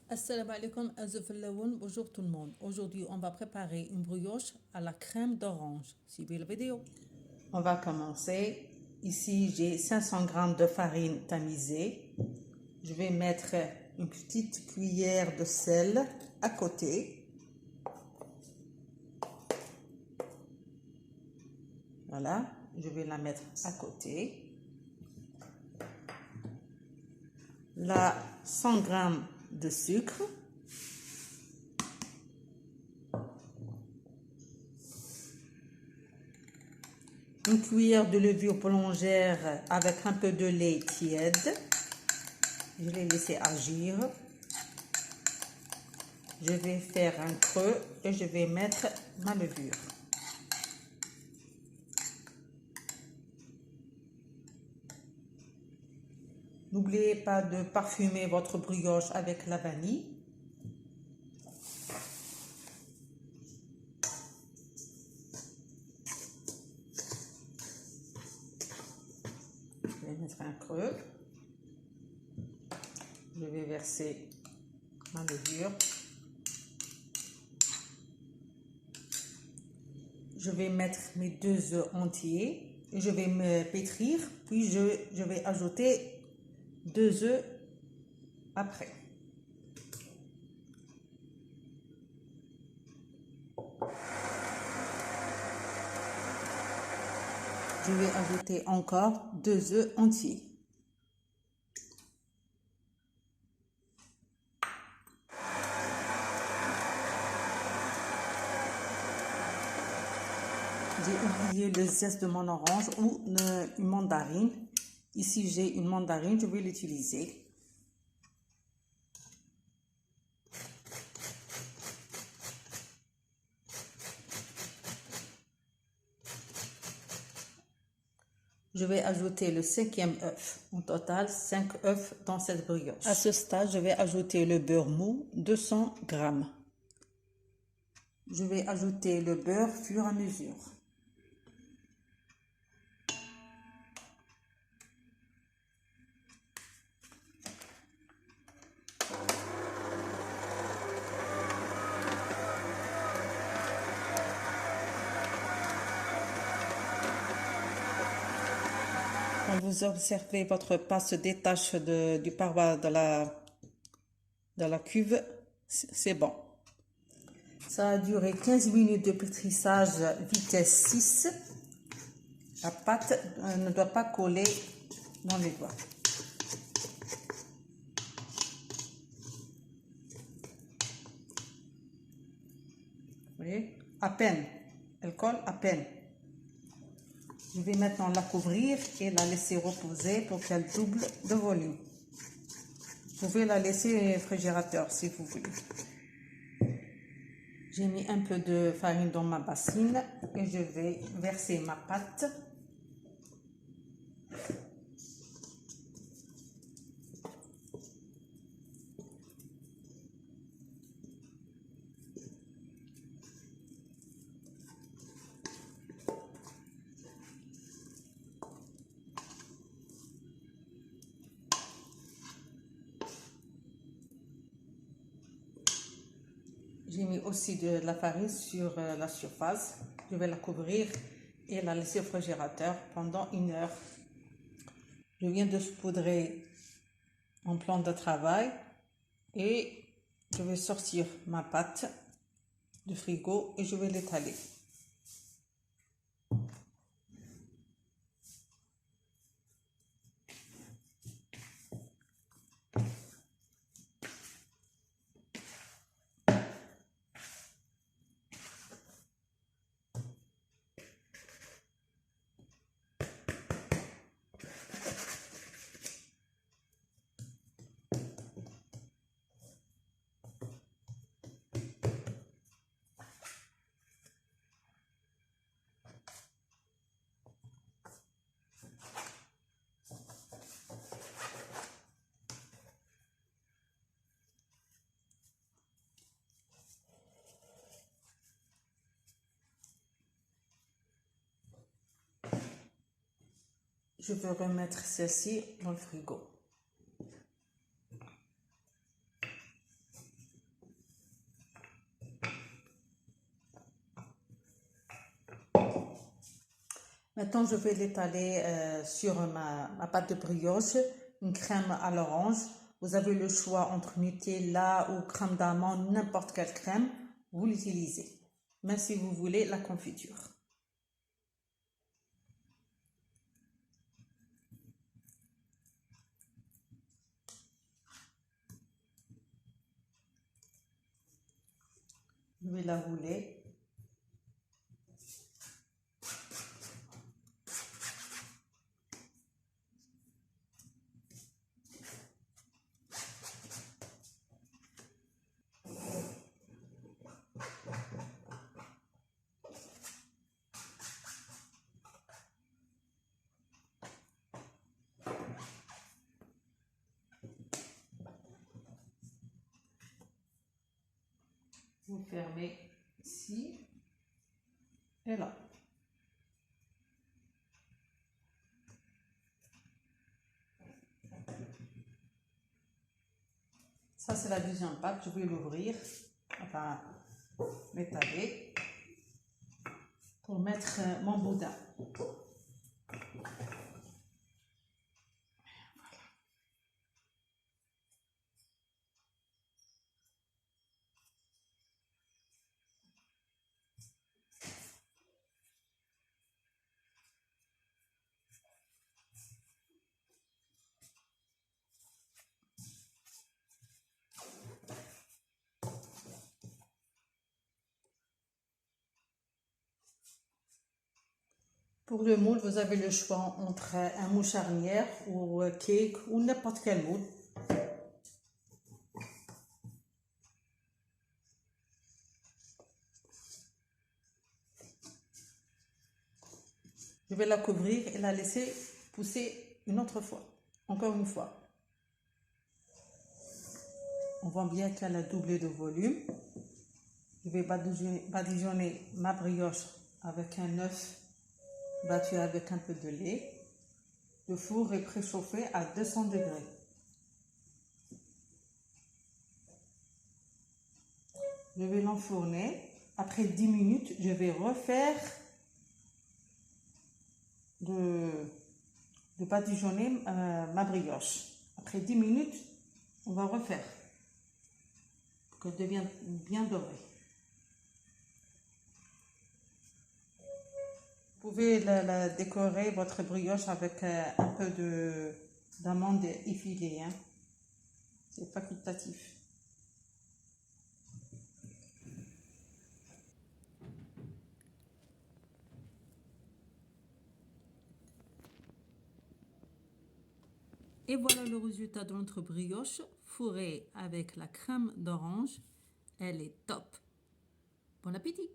Assalamu alaikum, azouflaoun, bonjour tout le monde. Aujourd'hui, on va préparer une brioche à la crème d'orange. Suivez la vidéo. On va commencer. Ici, j'ai 500 g de farine tamisée. Je vais mettre une petite cuillère de sel à côté. Voilà, je vais la mettre à côté. Là, 100 g de sucre. Une cuillère de levure boulangère avec un peu de lait tiède. Je l'ai laissé agir. Je vais faire un creux et je vais mettre ma levure. N'oubliez pas de parfumer votre brioche avec la vanille. Je vais mettre un creux. Je vais verser ma levure. Je vais mettre mes 2 œufs entiers et je vais me pétrir, puis je vais ajouter 2 œufs après. Je vais ajouter encore 2 œufs entiers. J'ai oublié le zeste de mon orange ou une mandarine. Ici, j'ai une mandarine, je vais l'utiliser. Je vais ajouter le 5e œuf. En total, 5 œufs dans cette brioche. À ce stade, je vais ajouter le beurre mou, 200 g. Je vais ajouter le beurre au fur et à mesure. Quand vous observez votre pâte se détache du paroi de la cuve, c'est bon. Ça a duré 15 minutes de pétrissage vitesse 6. La pâte ne doit pas coller dans les doigts. Vous voyez, à peine. Elle colle à peine. Je vais maintenant la couvrir et la laisser reposer pour qu'elle double de volume. Vous pouvez la laisser au réfrigérateur si vous voulez. J'ai mis un peu de farine dans ma bassine et je vais verser ma pâte. J'ai mis aussi de la farine sur la surface. Je vais la couvrir et la laisser au réfrigérateur pendant 1 heure. Je viens de saupoudrer mon plan de travail et je vais sortir ma pâte du frigo et je vais l'étaler. Je vais remettre celle-ci dans le frigo. Maintenant, je vais l'étaler sur ma pâte de brioche, une crème à l'orange. Vous avez le choix entre Nutella ou crème d'amande, n'importe quelle crème, vous l'utilisez. Même si vous voulez la confiture. Je vais la rouler. Vous fermez ici et là. Ça, c'est la deuxième pâte. Je vais l'ouvrir, enfin, l'étaler pour mettre mon boudin. Pour le moule, vous avez le choix entre un moule charnière ou cake ou n'importe quel moule. Je vais la couvrir et la laisser pousser une autre fois. Encore une fois. On voit bien qu'elle a doublé de volume. Je vais badigeonner ma brioche avec un œuf battu avec un peu de lait. Le four est préchauffé à 200 degrés. Je vais l'enfourner. Après 10 minutes, je vais refaire de badigeonner ma brioche. Après 10 minutes, on va refaire pour qu'elle devienne bien dorée. Vous pouvez la décorer, votre brioche, avec un peu d'amande effilée. Hein. C'est facultatif. Et voilà le résultat de notre brioche fourrée avec la crème d'orange. Elle est top. Bon appétit!